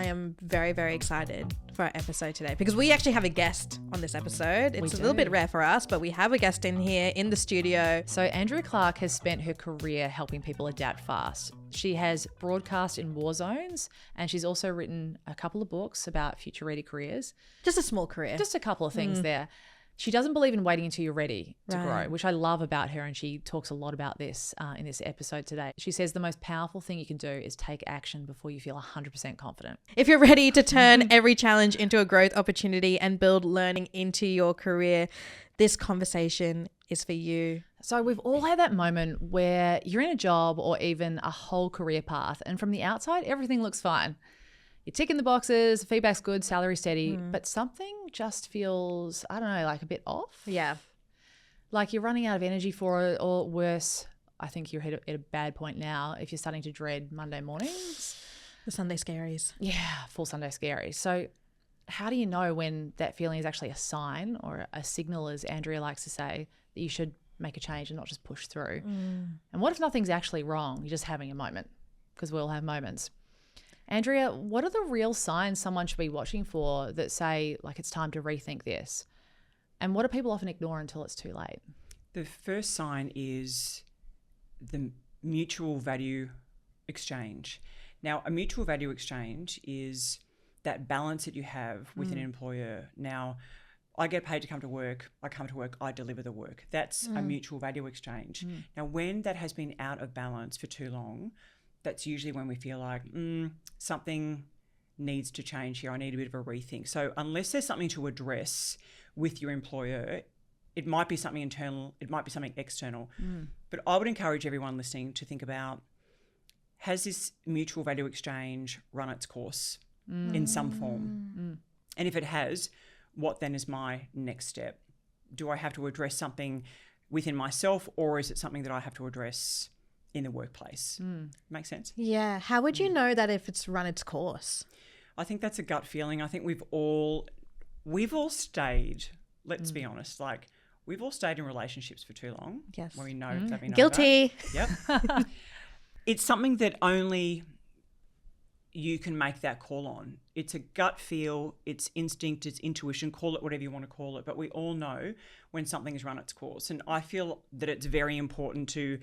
I am very, very excited for our episode today because we actually have a guest on this episode. It's a little bit rare for us, but we have a guest in here in the studio. So Andrea Clark has spent her career helping people adapt fast. She has broadcast in war zones, and she's also written a couple of books about future-ready careers. Just a small career. Just a couple of things there. She doesn't believe in waiting until you're ready to grow, which I love about her, and she talks a lot about this in this episode today. She says the most powerful thing you can do is take action before you feel 100% confident. If you're ready to turn every challenge into a growth opportunity and build learning into your career, this conversation is for you. So we've all had that moment where you're in a job or even a whole career path, and from the outside, everything looks fine. You're ticking the boxes, feedback's good, salary steady, but something just feels, I don't know, like a bit off. Yeah. Like you're running out of energy for it, or worse, I think you're at a bad point now if you're starting to dread Monday mornings. The Sunday scaries. Yeah, full Sunday scaries. So how do you know when that feeling is actually a sign or a signal, as Andrea likes to say, that you should make a change and not just push through? And what if nothing's actually wrong? You're just having a moment, because we all have moments. Andrea, what are the real signs someone should be watching for that say, like, it's time to rethink this? And what do people often ignore until it's too late? The first sign is the mutual value exchange. Now, a mutual value exchange is that balance that you have with an employer. Now, I get paid to come to work. I come to work. I deliver the work. That's a mutual value exchange. Now, when that has been out of balance for too long, that's usually when we feel like something needs to change here. I need a bit of a rethink. So unless there's something to address with your employer, it might be something internal, it might be something external. But I would encourage everyone listening to think about, has this mutual value exchange run its course in some form? And if it has, what then is my next step? Do I have to address something within myself, or is it something that I have to address in the workplace? Make sense? Yeah. How would you know that if it's run its course? I think that's a gut feeling. I think we've all stayed, let's be honest, like we've all stayed in relationships for too long. Yes. When we know that we know Guilty. that. Yep. It's something that only you can make that call on. It's a gut feel, it's instinct, it's intuition, call it whatever you want to call it, but we all know when something has run its course. And I feel that it's very important to,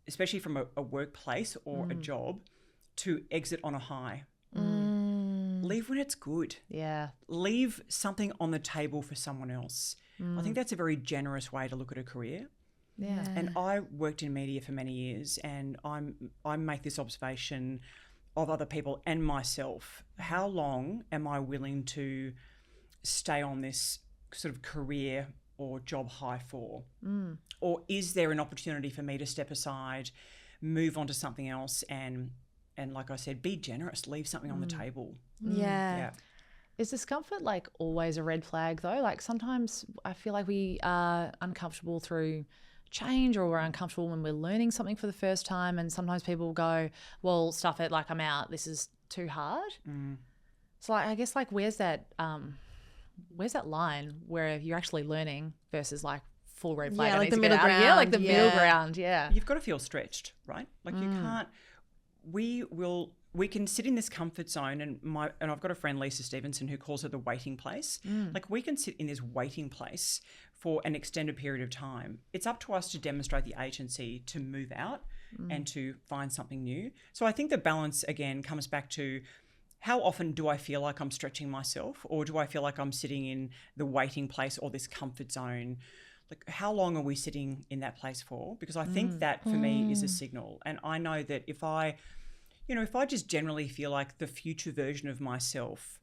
especially from a workplace or a job, to exit on a high. Leave when it's good. Yeah. Leave something on the table for someone else. I think that's a very generous way to look at a career. Yeah. And I worked in media for many years, and I make this observation of other people and myself. How long am I willing to stay on this sort of career or job high for? Or is there an opportunity for me to step aside, move on to something else, and like I said, be generous, leave something on the table? Yeah. Is discomfort like always a red flag though? Like sometimes I feel like we are uncomfortable through change, or we're uncomfortable when we're learning something for the first time, and sometimes people go, well, stuff it, like I'm out, this is too hard. So like, I guess like where's that line where you're actually learning versus like full red flag? Yeah, I like need the to get middle out of here. ground. Like the middle ground. Yeah. You've got to feel stretched, right? Like you can't, we can sit in this comfort zone, and I've got a friend, Lisa Stevenson, who calls it the waiting place. Like we can sit in this waiting place for an extended period of time. It's up to us to demonstrate the agency to move out and to find something new. So I think the balance again comes back to, how often do I feel like I'm stretching myself, or do I feel like I'm sitting in the waiting place or this comfort zone? Like how long are we sitting in that place for? Because I think that for me is a signal. And I know that if I just generally feel like the future version of myself,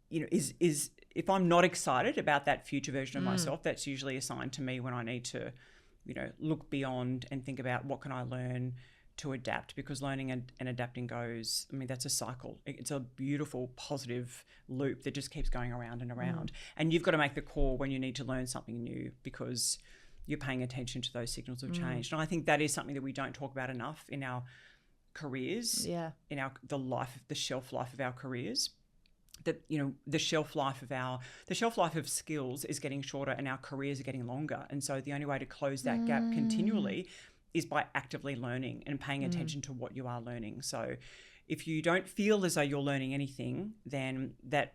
is if I'm not excited about that future version of myself, that's usually a sign to me when I need to, look beyond and think about what can I learn to adapt, because learning and adapting goes, that's a cycle. It's a beautiful, positive loop that just keeps going around and around. And you've got to make the call when you need to learn something new, because you're paying attention to those signals of change. And I think that is something that we don't talk about enough in our careers, in the shelf life of our careers. That the shelf life of skills is getting shorter, and our careers are getting longer. And so the only way to close that gap continually is by actively learning and paying attention to what you are learning. So if you don't feel as though you're learning anything, then that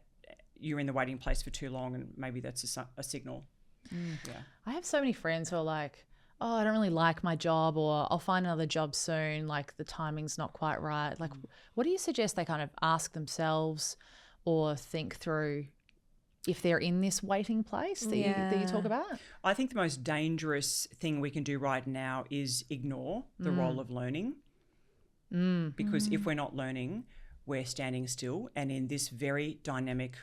you're in the waiting place for too long, and maybe that's a signal. Yeah. I have so many friends who are like, oh, I don't really like my job, or I'll find another job soon, like the timing's not quite right. Like, what do you suggest they kind of ask themselves or think through if they're in this waiting place that you talk about? I think the most dangerous thing we can do right now is ignore the role of learning. Because if we're not learning, we're standing still. And in this very dynamic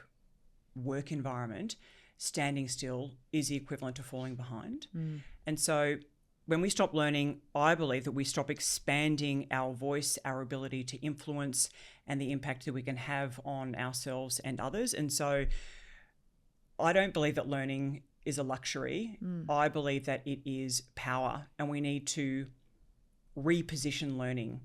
work environment, standing still is the equivalent to falling behind. And so when we stop learning, I believe that we stop expanding our voice, our ability to influence, and the impact that we can have on ourselves and others. And so I don't believe that learning is a luxury. I believe that it is power, and we need to reposition learning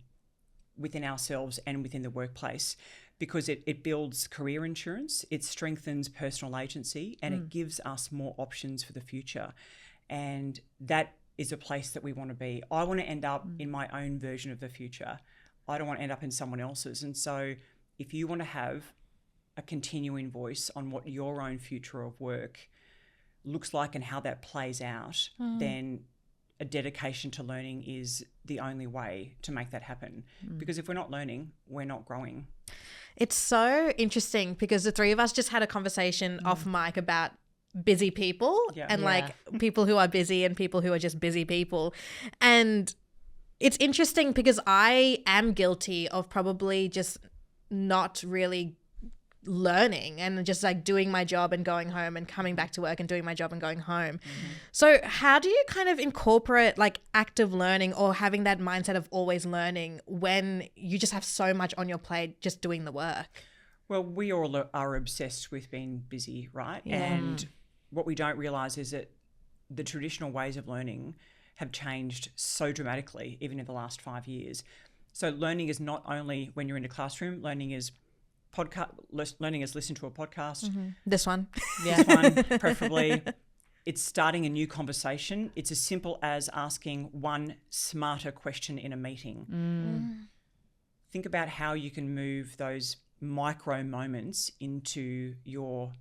within ourselves and within the workplace, because it builds career insurance, it strengthens personal agency, and it gives us more options for the future. And that is a place that we want to be. I want to end up in my own version of the future. I don't want to end up in someone else's. And so if you want to have a continuing voice on what your own future of work looks like and how that plays out, then a dedication to learning is the only way to make that happen. Because if we're not learning, we're not growing. It's so interesting because the three of us just had a conversation off mic about busy people and like people who are busy and people who are just busy people. And it's interesting because I am guilty of probably just not really learning and just like doing my job and going home and coming back to work and doing my job and going home. So how do you kind of incorporate like active learning or having that mindset of always learning when you just have so much on your plate just doing the work? Well, we all are obsessed with being busy, right? And what we don't realize is that the traditional ways of learning have changed so dramatically, even in the last 5 years. So learning is not only when you're in a classroom, learning is listen to a podcast. This one. This one, preferably. It's starting a new conversation. It's as simple as asking one smarter question in a meeting. Think about how you can move those micro moments into your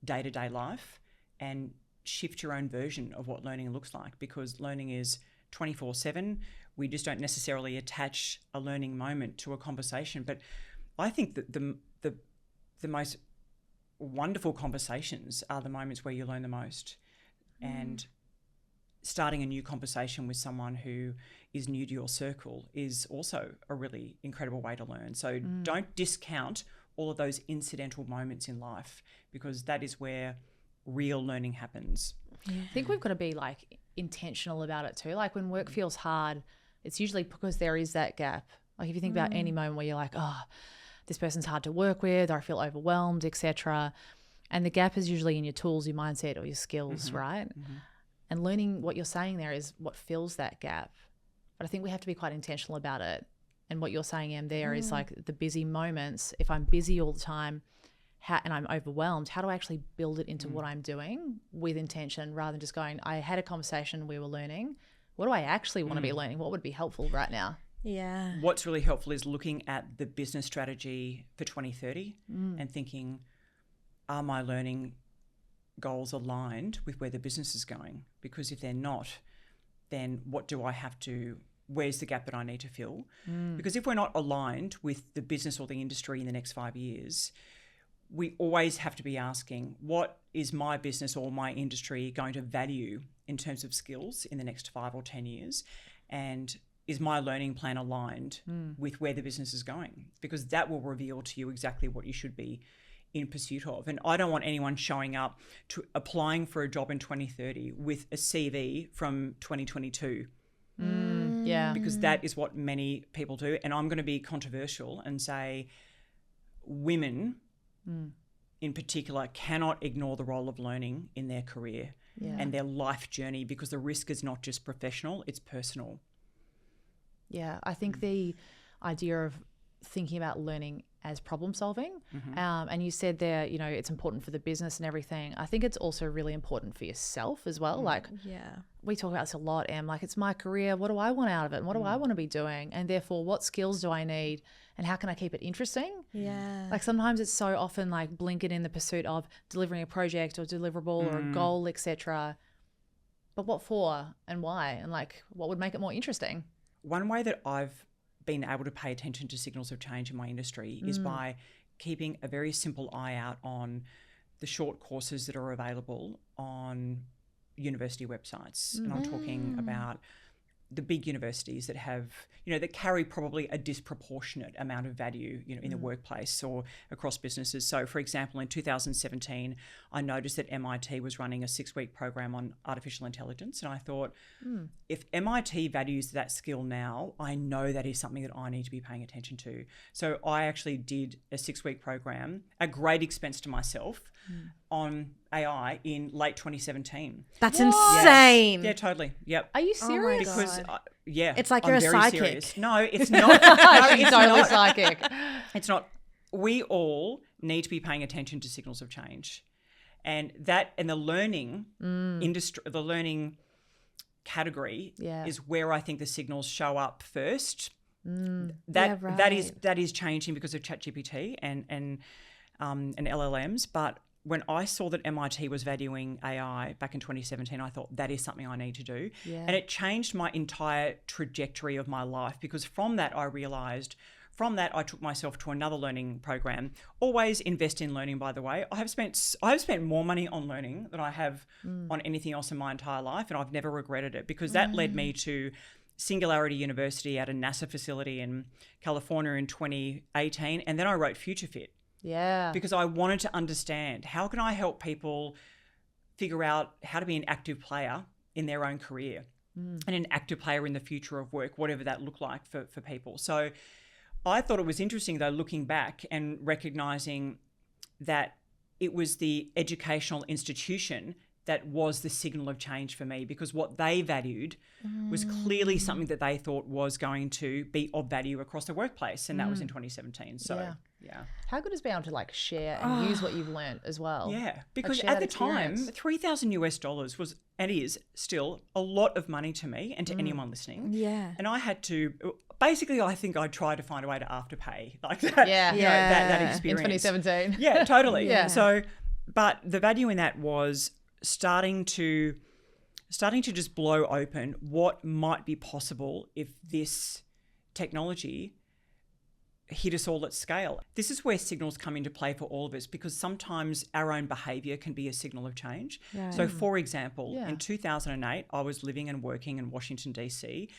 day-to-day life and shift your own version of what learning looks like, because learning is 24/7. We just don't necessarily attach a learning moment to a conversation. But I think that the most wonderful conversations are the moments where you learn the most. And starting a new conversation with someone who is new to your circle is also a really incredible way to learn. So don't discount all of those incidental moments in life, because that is where real learning happens. I think we've got to be like intentional about it too. Like when work feels hard, it's usually because there is that gap. Like if you think about any moment where you're like, oh, this person's hard to work with, or I feel overwhelmed, etc. And the gap is usually in your tools, your mindset, or your skills, right? And learning what you're saying there is what fills that gap. But I think we have to be quite intentional about it. And what you're saying, Em, there is like the busy moments. If I'm busy all the time and I'm overwhelmed, how do I actually build it into what I'm doing with intention, rather than just going, I had a conversation, we were learning. What do I actually want to be learning? What would be helpful right now? Yeah. What's really helpful is looking at the business strategy for 2030 and thinking, are my learning goals aligned with where the business is going? Because if they're not, then where's the gap that I need to fill? Because if we're not aligned with the business or the industry in the next 5 years, we always have to be asking, what is my business or my industry going to value in terms of skills in the next 5 or 10 years? And is my learning plan aligned with where the business is going? Because that will reveal to you exactly what you should be in pursuit of. And I don't want anyone showing up to applying for a job in 2030 with a CV from 2022. Because that is what many people do. And I'm going to be controversial and say women in particular cannot ignore the role of learning in their career and their life journey, because the risk is not just professional, it's personal. Yeah, I think the idea of thinking about learning as problem solving. And you said there, you know, it's important for the business and everything. I think it's also really important for yourself as well. Like, we talk about this a lot, Em. Like, it's my career. What do I want out of it? And what do I want to be doing? And therefore, what skills do I need? And how can I keep it interesting? Yeah. Like, sometimes it's so often like blinkered in the pursuit of delivering a project or deliverable or a goal, etc. But what for and why? And like, what would make it more interesting? One way that I've been able to pay attention to signals of change in my industry is by keeping a very simple eye out on the short courses that are available on university websites. And I'm talking about the big universities that have, you know, that carry probably a disproportionate amount of value, you know, in the workplace or across businesses. So, for example, in 2017, I noticed that MIT was running a 6-week program on artificial intelligence. And I thought, if MIT values that skill now, I know that is something that I need to be paying attention to. So I actually did a 6-week program at great expense to myself on AI in late 2017. That's insane. Yeah, totally. Yep. Are you serious? Because it's like I'm you're a very psychic. Serious. No, it's not. No, She's it's totally not. psychic. It's not. We all need to be paying attention to signals of change, and the learning industry, the learning category is where I think the signals show up first. That is changing because of ChatGPT and LLMs, but when I saw that MIT was valuing AI back in 2017, I thought that is something I need to do. Yeah. And it changed my entire trajectory of my life, because from that I realised, from that I took myself to another learning program. Always invest in learning, by the way. I have spent more money on learning than I have on anything else in my entire life, and I've never regretted it, because that led me to Singularity University at a NASA facility in California in 2018, and then I wrote Future Fit. Yeah. Because I wanted to understand, how can I help people figure out how to be an active player in their own career and an active player in the future of work, whatever that looked like for people. So I thought it was interesting, though, looking back and recognising that it was the educational institution that was the signal of change for me, because what they valued was clearly something that they thought was going to be of value across the workplace. And that was in 2017. So, yeah. How good is being able to like share and use what you've learned as well? Yeah, because at the time, $3,000 was and is still a lot of money to me and to anyone listening. Yeah. And I had to, basically, I think I tried to find a way to afterpay like that. Yeah. You know, that experience. In 2017. Yeah, totally. Yeah. So, but the value in that was starting to just blow open what might be possible if this technology hit us all at scale. This is where signals come into play for all of us, because sometimes our own behaviour can be a signal of change. Right. So, for example, in 2008, I was living and working in Washington, D.C.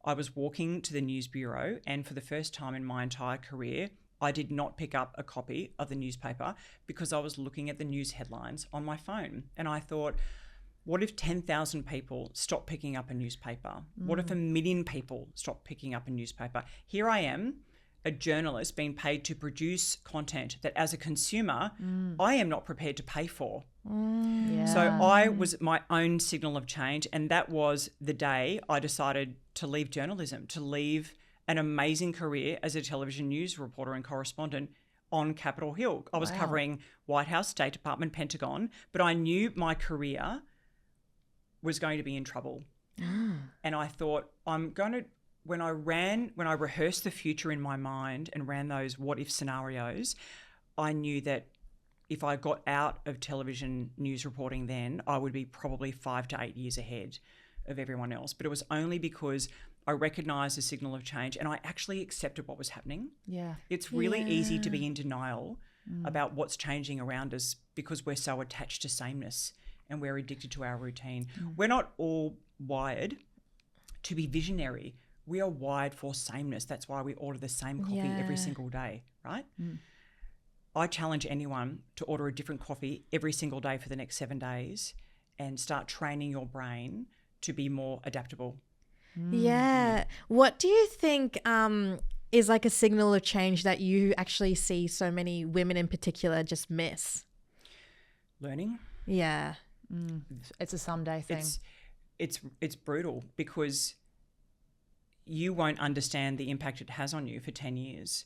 I was walking to the news bureau, and for the first time in my entire career, I did not pick up a copy of the newspaper because I was looking at the news headlines on my phone. And I thought, what if 10,000 people stop picking up a newspaper? What if 1 million people stop picking up a newspaper? Here I am, a journalist being paid to produce content that as a consumer, I am not prepared to pay for. So I was my own signal of change. And that was the day I decided to leave journalism, to leave an amazing career as a television news reporter and correspondent on Capitol Hill. I was covering White House, State Department, Pentagon, but I knew my career was going to be in trouble. And I thought, when I rehearsed the future in my mind and ran those what if scenarios, I knew that if I got out of television news reporting then, I would be probably 5 to 8 years ahead of everyone else. But it was only because I recognised the signal of change and I actually accepted what was happening. Yeah. It's really easy to be in denial about what's changing around us because we're so attached to sameness and we're addicted to our routine. We're not all wired to be visionary. We are wired for sameness. That's why we order the same coffee every single day, right? I challenge anyone to order a different coffee every single day for the next 7 days and start training your brain to be more adaptable. Yeah. What do you think is like a signal of change that you actually see so many women in particular just miss? Learning. Yeah. It's a someday thing. It's brutal because you won't understand the impact it has on you for 10 years.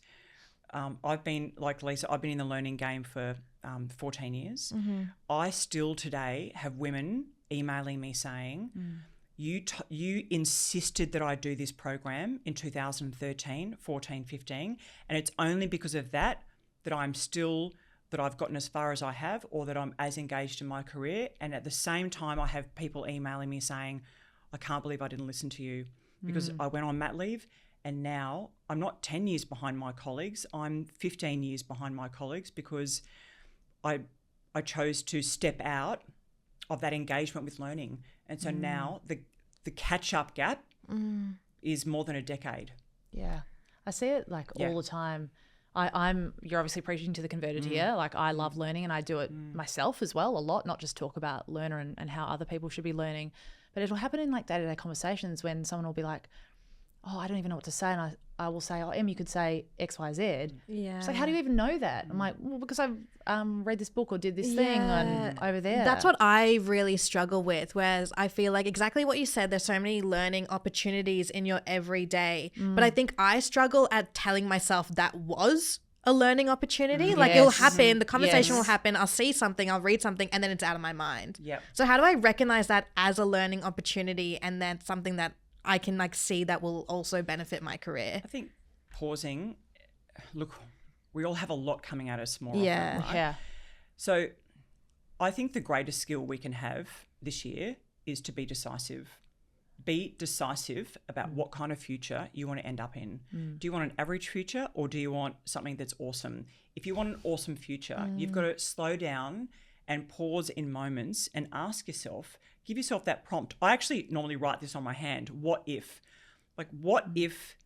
I've been, like Lisa, I've been in the learning game for 14 years. I still today have women emailing me saying, you insisted that I do this program in 2013, 14, 15, and it's only because of that that I've gotten as far as I have, or that I'm as engaged in my career. And at the same time, I have people emailing me saying, I can't believe I didn't listen to you because I went on mat leave, and now I'm not 10 years behind my colleagues, I'm 15 years behind my colleagues because I chose to step out of that engagement with learning. And so now the catch-up gap is more than a decade. Yeah. I see it like all the time. You're obviously preaching to the converted here. Like I love learning and I do it myself as well a lot, not just talk about learner and how other people should be learning. But it'll happen in like day-to-day conversations when someone will be like, oh, I don't even know what to say. And I will say, oh, Em, you could say X, Y, Z. Yeah. It's like, how do you even know that? I'm like, well, because I've read this book or did this thing over there. That's what I really struggle with, whereas I feel like exactly what you said, there's so many learning opportunities in your everyday. But I think I struggle at telling myself that was a learning opportunity. Like it'll happen, the conversation will happen, I'll see something, I'll read something, and then it's out of my mind. Yep. So how do I recognize that as a learning opportunity and then something that I can like see that will also benefit my career? I think pausing, look, we all have a lot coming at us more often, right? Yeah. So I think the greatest skill we can have this year is to be decisive. Be decisive about what kind of future you want to end up in. Do you want an average future or do you want something that's awesome? If you want an awesome future, you've got to slow down and pause in moments and ask yourself, give yourself that prompt. I actually normally write this on my hand. What if? Like, what if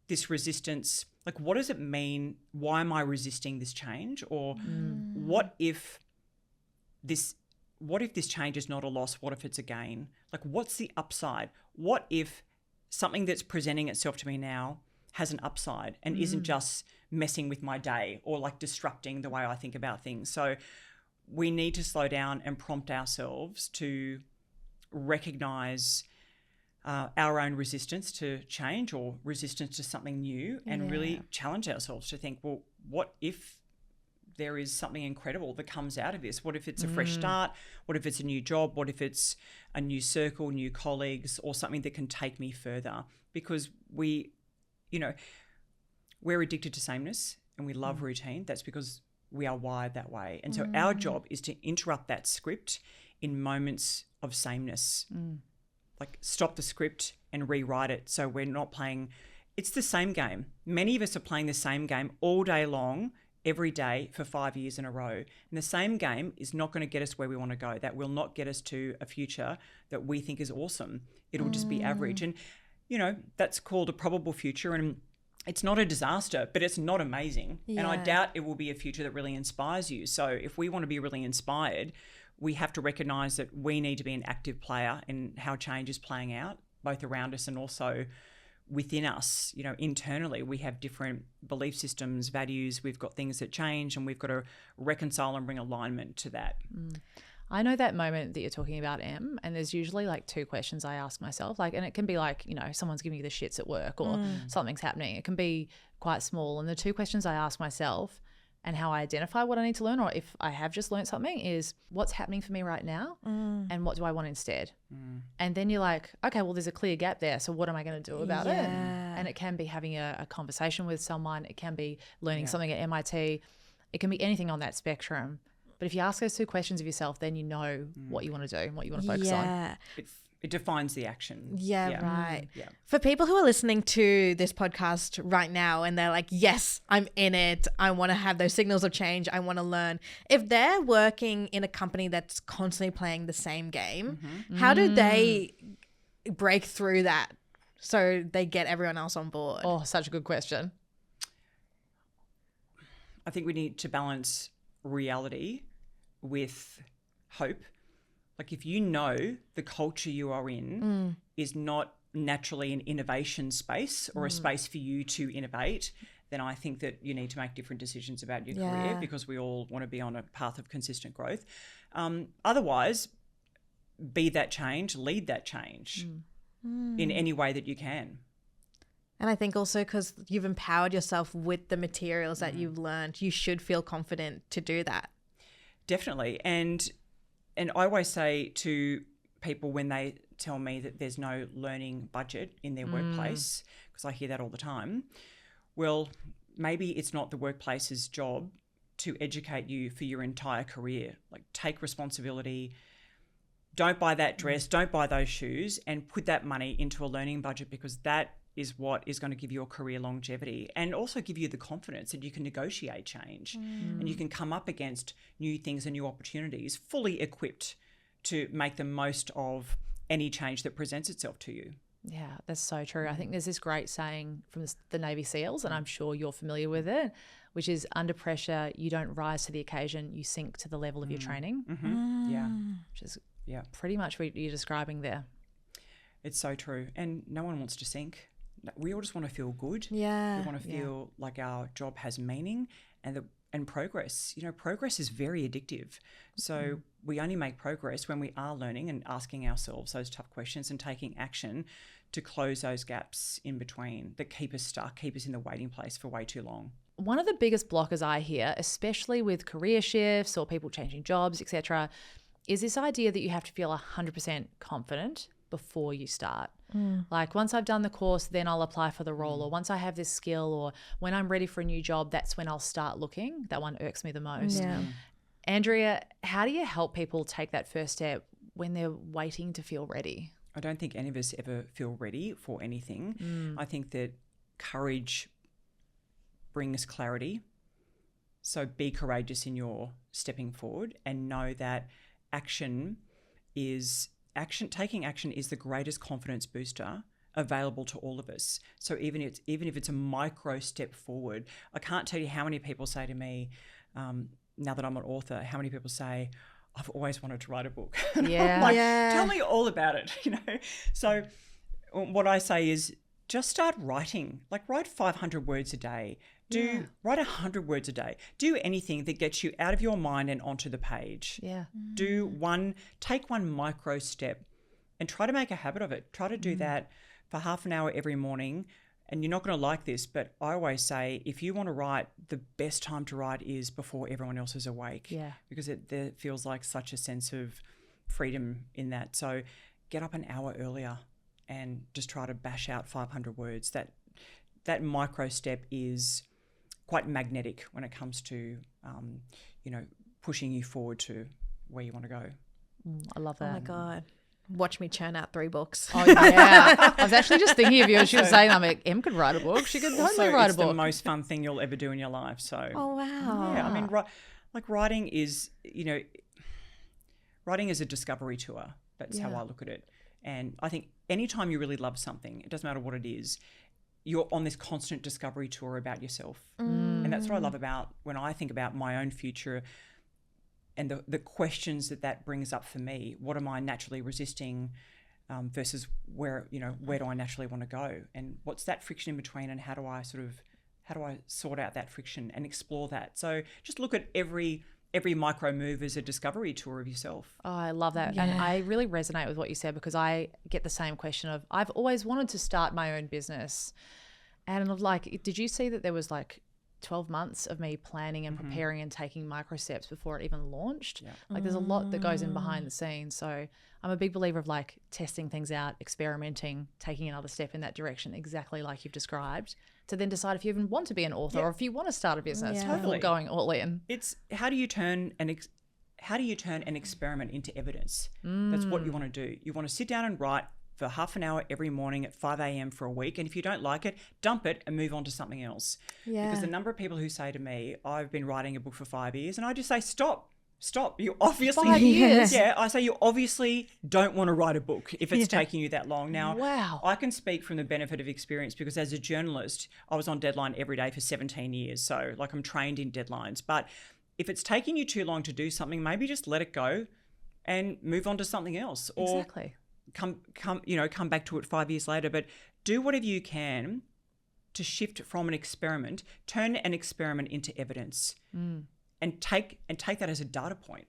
this resistance, like, what does it mean? Why am I resisting this change? Or what if this change is not a loss? What if it's a gain? Like, what's the upside? What if something that's presenting itself to me now has an upside and isn't just messing with my day or like disrupting the way I think about things? So we need to slow down and prompt ourselves to recognize our own resistance to change or resistance to something new and really challenge ourselves to think, well, what if there is something incredible that comes out of this? What if it's a fresh start? What if it's a new job? What if it's a new circle, new colleagues, or something that can take me further? Because we're addicted to sameness and we love routine. That's because we are wired that way. And so our job is to interrupt that script in moments of sameness. Like stop the script and rewrite it so we're not playing. It's the same game. Many of us are playing the same game all day long, every day for 5 years in a row. And the same game is not going to get us where we want to go. That will not get us to a future that we think is awesome. It'll just be average. And, that's called a probable future. And it's not a disaster, but it's not amazing. Yeah. And I doubt it will be a future that really inspires you. So if we want to be really inspired, we have to recognize that we need to be an active player in how change is playing out, both around us and also within us. Internally, we have different belief systems, values, we've got things that change, and we've got to reconcile and bring alignment to that. I know that moment that you're talking about, Em, and there's usually like two questions I ask myself, and it can be like, someone's giving you the shits at work or something's happening. It can be quite small. And the two questions I ask myself and how I identify what I need to learn, or if I have just learned something, is what's happening for me right now and what do I want instead? And then you're like, okay, well, there's a clear gap there. So what am I going to do about it? And it can be having a conversation with someone. It can be learning something at MIT. It can be anything on that spectrum. But if you ask those two questions of yourself, then you know what you want to do and what you want to focus on. It defines the action. Yeah, right. Yeah. For people who are listening to this podcast right now and they're like, yes, I'm in it. I want to have those signals of change. I want to learn. If they're working in a company that's constantly playing the same game, how do they break through that so they get everyone else on board? Oh, such a good question. I think we need to balance reality with hope. Like if you know the culture you are in is not naturally an innovation space or a space for you to innovate, then I think that you need to make different decisions about your career, because we all want to be on a path of consistent growth. Otherwise, be that change, lead that change in any way that you can. And I think also because you've empowered yourself with the materials that you've learned, you should feel confident to do that. Definitely. And I always say to people when they tell me that there's no learning budget in their workplace, because I hear that all the time, well, maybe it's not the workplace's job to educate you for your entire career. Like, take responsibility. Don't buy that dress, don't buy those shoes, and put that money into a learning budget, because that is what is going to give you a career longevity and also give you the confidence that you can negotiate change and you can come up against new things and new opportunities fully equipped to make the most of any change that presents itself to you. Yeah, that's so true. I think there's this great saying from the Navy SEALs, and I'm sure you're familiar with it, which is, under pressure, you don't rise to the occasion, you sink to the level of your training. Yeah. Which is pretty much what you're describing there. It's so true. And no one wants to sink. We all just want to feel good. Yeah. We want to feel like our job has meaning and progress. You know, progress is very addictive. So we only make progress when we are learning and asking ourselves those tough questions and taking action to close those gaps in between that keep us stuck, keep us in the waiting place for way too long. One of the biggest blockers I hear, especially with career shifts or people changing jobs, etc., is this idea that you have to feel 100% confident before you start. Like, once I've done the course, then I'll apply for the role, or once I have this skill, or when I'm ready for a new job, that's when I'll start looking. That one irks me the most. Yeah. Andrea, how do you help people take that first step when they're waiting to feel ready? I don't think any of us ever feel ready for anything. I think that courage brings clarity. So be courageous in your stepping forward and know that taking action is the greatest confidence booster available to all of us. So even if it's a micro step forward, I can't tell you how many people say to me, now that I'm an author, how many people say, I've always wanted to write a book. Yeah. Tell me all about it, you know. So what I say is, just start writing. Like, write 500 words a day. Write 100 words a day. Do anything that gets you out of your mind and onto the page. Yeah. Take one micro step and try to make a habit of it. Try to do that for half an hour every morning. And you're not going to like this, but I always say, if you want to write, the best time to write is before everyone else is awake. Yeah. Because there feels like such a sense of freedom in that. So get up an hour earlier and just try to bash out 500 words. That micro step is quite magnetic when it comes to, pushing you forward to where you want to go. I love that. Oh my God. Watch me churn out 3 books. Oh, yeah. I was actually just thinking of you as she was saying, I'm like, Em could write a book. She could totally write a book. It's the most fun thing you'll ever do in your life. So. Oh, wow. Yeah, I mean, writing is, writing is a discovery tour. That's how I look at it. And I think anytime you really love something, it doesn't matter what it is, you're on this constant discovery tour about yourself. And that's what I love about when I think about my own future and the questions that brings up for me. What am I naturally resisting versus where do I naturally want to go? And what's that friction in between, and how do I sort out that friction and explore that? So just look at every micro move as a discovery tour of yourself. Oh, I love that. Yeah. And I really resonate with what you said, because I get the same question of, I've always wanted to start my own business. And I'm like, did you see that there was like 12 months of me planning and preparing and taking micro steps before it even launched? Yeah. Like, there's a lot that goes in behind the scenes. So I'm a big believer of like testing things out, experimenting, taking another step in that direction, exactly like you've described, to then decide if you even want to be an author or if you want to start a business before going all in. It's how do you turn an experiment into evidence? That's what you want to do. You want to sit down and write for half an hour every morning at 5 a.m. for a week. And if you don't like it, dump it and move on to something else. Yeah. Because the number of people who say to me, I've been writing a book for 5 years, and I just say, stop. You obviously 5 years. Yeah, I say you obviously don't want to write a book if it's taking you that long. Now, wow. I can speak from the benefit of experience, because as a journalist, I was on deadline every day for 17 years. So like, I'm trained in deadlines. But if it's taking you too long to do something, maybe just let it go and move on to something else. Or Exactly. come back to it 5 years later. But do whatever you can to shift from an experiment, turn an experiment into evidence, and take that as a data point.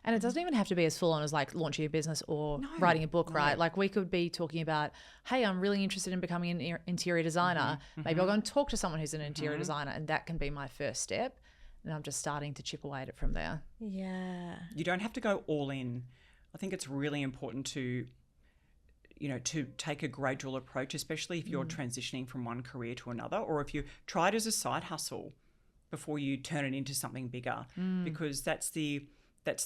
And it doesn't even have to be as full on as like launching a business or writing a book, right? Like we could be talking about, hey, I'm really interested in becoming an interior designer. Maybe I'll go and talk to someone who's an interior designer, and that can be my first step. And I'm just starting to chip away at it from there. Yeah. You don't have to go all in. I think it's really important to, to take a gradual approach, especially if you're transitioning from one career to another, or if you try it as a side hustle before you turn it into something bigger, because that's the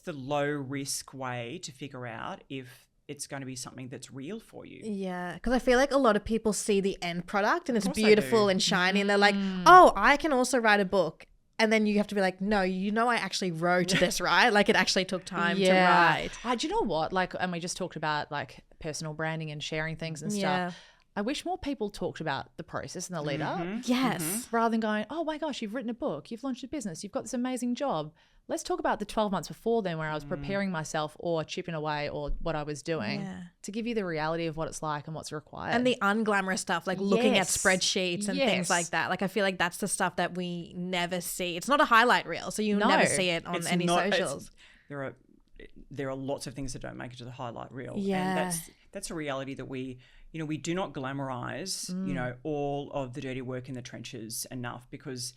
low risk way to figure out if it's going to be something that's real for you. Yeah, because I feel like a lot of people see the end product and it's beautiful and shiny and they're like, oh, I can also write a book. And then you have to be like, no, I actually wrote this, right? Like it actually took time to write. Do you know what? Like, and we just talked about like personal branding and sharing things and stuff. I wish more people talked about the process and the lead up. Yes. Rather than going, oh my gosh, you've written a book, you've launched a business, you've got this amazing job. Let's talk about the 12 months before then where I was preparing myself or chipping away or what I was doing to give you the reality of what it's like and what's required. And the unglamorous stuff, like looking at spreadsheets and things like that. Like I feel like that's the stuff that we never see. It's not a highlight reel, so you never see it on any socials. There are lots of things that don't make it to the highlight reel. Yeah. And that's a reality that we do not glamorize, all of the dirty work in the trenches enough, because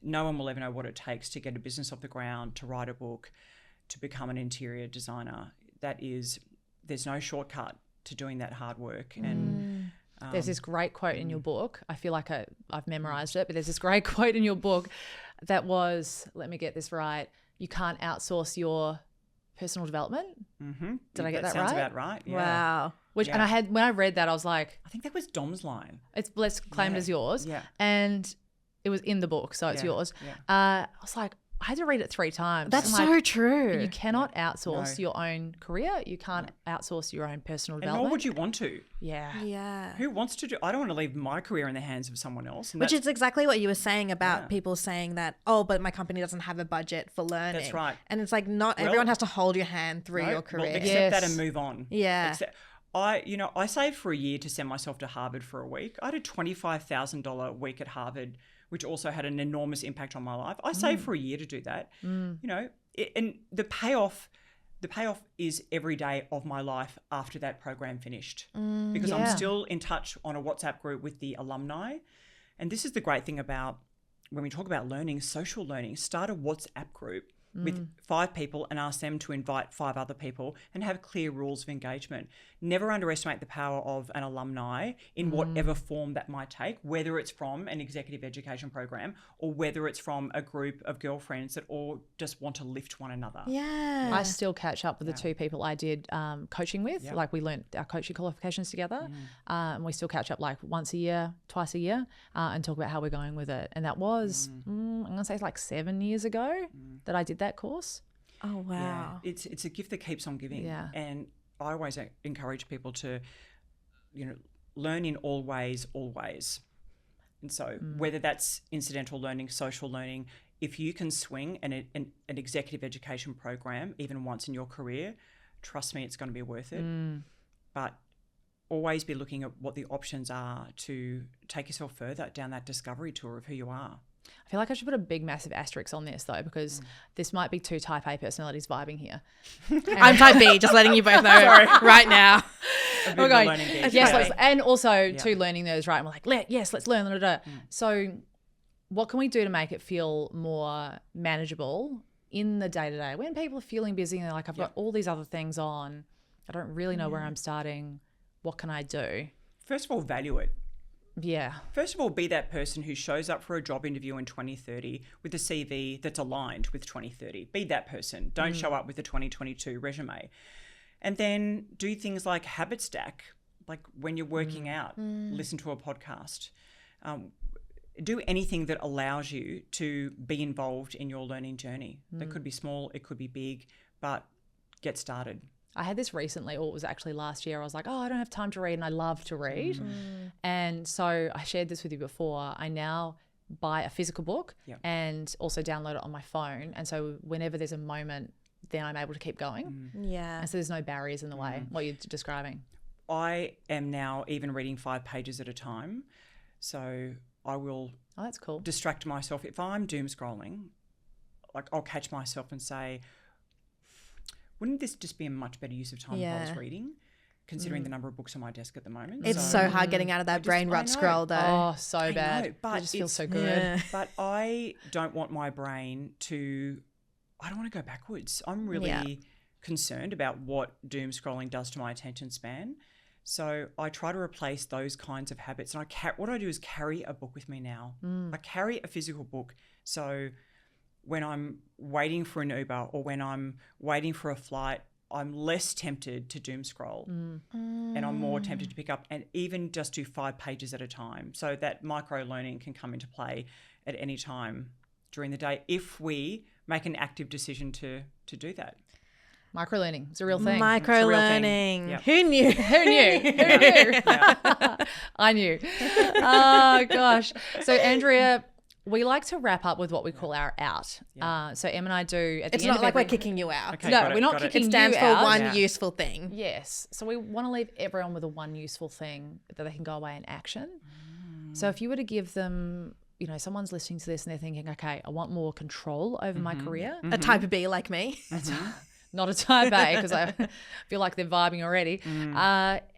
no one will ever know what it takes to get a business off the ground, to write a book, to become an interior designer. There's no shortcut to doing that hard work. And there's this great quote in your book. I feel like I've memorized it, but there's this great quote in your book that was, let me get this right, you can't outsource your personal development. Did I get that right? Sounds about right. Yeah. Wow. And when I read that, I was like, I think that was Dom's line. Let's claim it as yours. Yeah. And it was in the book, so it's yours. Yeah. I was like, I had to read it 3 times. That's so true. You cannot outsource your own career. You can't outsource your own personal development. Nor would you want to. Yeah. Yeah. Who wants to do? I don't want to leave my career in the hands of someone else. Which is exactly what you were saying about people saying that, oh, but my company doesn't have a budget for learning. That's right. And it's like everyone has to hold your hand through your career. Well, accept that and move on. Yeah. I saved for a year to send myself to Harvard for a week. I had a $25,000 week at Harvard, which also had an enormous impact on my life. I saved for a year to do that. And the payoff is every day of my life after that program finished, because I'm still in touch on a WhatsApp group with the alumni. And this is the great thing about when we talk about learning, social learning. Start a WhatsApp group with 5 people and ask them to invite 5 other people and have clear rules of engagement. Never underestimate the power of an alumni in whatever form that might take, whether it's from an executive education program or whether it's from a group of girlfriends that all just want to lift one another. Yeah. I still catch up with the 2 people I did coaching with. Like we learnt our coaching qualifications together, and we still catch up like once a year, twice a year, and talk about how we're going with it. And that was, I'm going to say it's like 7 years ago that I did that course. Oh, wow. Yeah. It's a gift that keeps on giving. Yeah. And I always encourage people to, learn in all ways, always. And so whether that's incidental learning, social learning, if you can swing an executive education program even once in your career, trust me, it's going to be worth it. But always be looking at what the options are to take yourself further down that discovery tour of who you are. I feel like I should put a big, massive asterisk on this, though, because this might be 2 type A personalities vibing here. I'm type B, just letting you both know right now. We're going, yes, and also 2 learning those, right? And we're like, let's learn. So what can we do to make it feel more manageable in the day-to-day when people are feeling busy and they're like, I've got all these other things on. I don't really know where I'm starting. What can I do? First of all, value it. Yeah. First of all, be that person who shows up for a job interview in 2030 with a CV that's aligned with 2030. Be that person. Don't show up with a 2022 resume. And then do things like habit stack, like when you're working out, listen to a podcast. Do anything that allows you to be involved in your learning journey. That could be small, it could be big, but get started. I had this recently, or it was actually last year. I was like, I don't have time to read and I love to read. And so I shared this with you before. I now buy a physical book and also download it on my phone. And so whenever there's a moment, then I'm able to keep going. Yeah. And so there's no barriers in the way, what you're describing. I am now even reading 5 pages at a time. So I will that's cool. distract myself. If I'm doom scrolling, like I'll catch myself and say, wouldn't this just be a much better use of time if I was reading, considering the number of books on my desk at the moment? It's so hard getting out of that brain rot scroll, though. Oh, so bad. Know, but it just feels so good. Yeah. But I don't want my brain to, I don't want to go backwards. I'm really concerned about what doom scrolling does to my attention span. So I try to replace those kinds of habits. And what I do is carry a book with me now. I carry a physical book. So when I'm waiting for an Uber or when I'm waiting for a flight, I'm less tempted to doom scroll and I'm more tempted to pick up and even just do 5 pages at a time, so that micro learning can come into play at any time during the day if we make an active decision to do that. Microlearning. It's a real thing. Microlearning. Yep. Who knew? Who knew? Who knew? I knew. Oh, gosh. So, Andrea, we like to wrap up with what we call our out. So Em and I do at the It's end not of like we're every... kicking you out. Okay, No, we're not kicking It stands you for out. one useful thing. Yes. So we want to leave everyone with a one useful thing that they can go away and action. So if you were to give them, you know, someone's listening to this and they're thinking, okay, I want more control over my career. A type of B like me. Not a type A, because I feel like they're vibing already.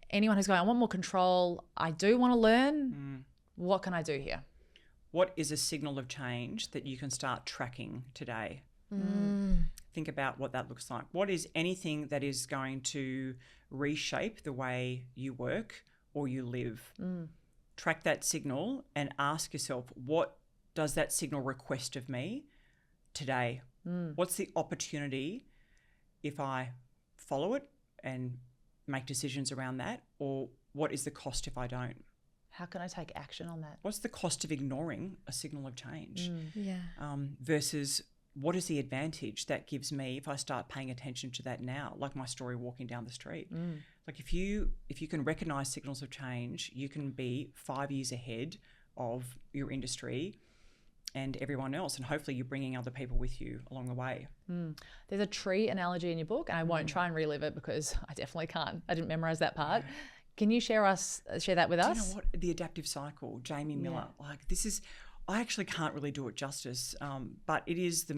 Anyone who's going, I want more control, I do want to learn, what can I do here? What is a signal of change that you can start tracking today? Think about what that looks like. What is anything that is going to reshape the way you work or you live? Track that signal and ask yourself, what does that signal request of me today? What's the opportunity if I follow it and make decisions around that? Or what is the cost if I don't? How can I take action on that? What's the cost of ignoring a signal of change? Versus what is the advantage that gives me if I start paying attention to that now, like my story walking down the street? Like if you can recognize signals of change, you can be 5 years ahead of your industry and everyone else, and hopefully you're bringing other people with you along the way. There's a tree analogy in your book, and I won't try and relive it because I definitely can't. I didn't memorize that part. Can you share that with us? Do you know what? The adaptive cycle, Jamie Miller. Like this is, I actually can't really do it justice, but it is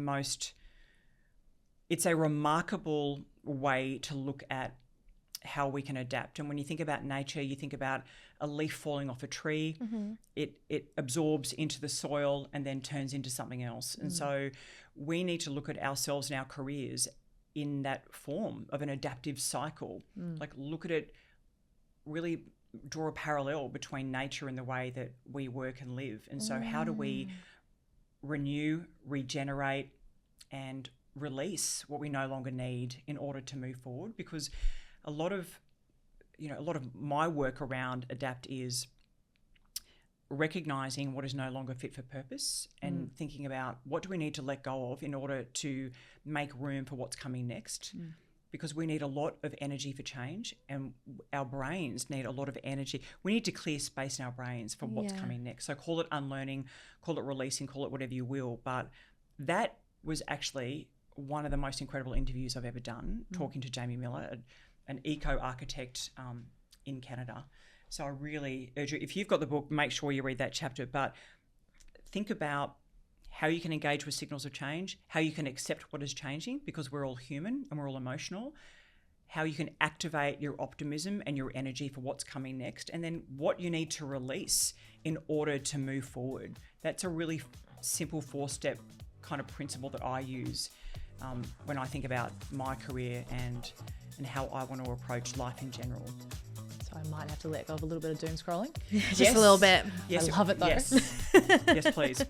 it's a remarkable way to look at how we can adapt. And when you think about nature, you think about a leaf falling off a tree, it absorbs into the soil and then turns into something else. And so we need to look at ourselves and our careers in that form of an adaptive cycle. Like look at it, really draw a parallel between nature and the way that we work and live. And so how do we renew, regenerate and release what we no longer need in order to move forward? Because a lot of my work around adapt is recognizing what is no longer fit for purpose and thinking about what do we need to let go of in order to make room for what's coming next. Because we need a lot of energy for change and our brains need a lot of energy. We need to clear space in our brains for what's coming next. So call it unlearning, call it releasing, call it whatever you will. But that was actually one of the most incredible interviews I've ever done, talking to Jamie Miller, an eco-architect in Canada. So I really urge you, if you've got the book, make sure you read that chapter. But think about how you can engage with signals of change, how you can accept what is changing because we're all human and we're all emotional, how you can activate your optimism and your energy for what's coming next, and then what you need to release in order to move forward. That's a really simple 4-step kind of principle that I use when I think about my career and how I want to approach life in general. So I might have to let go of a little bit of doom scrolling. Just a little bit. Yes, I love it though. Yes, yes please.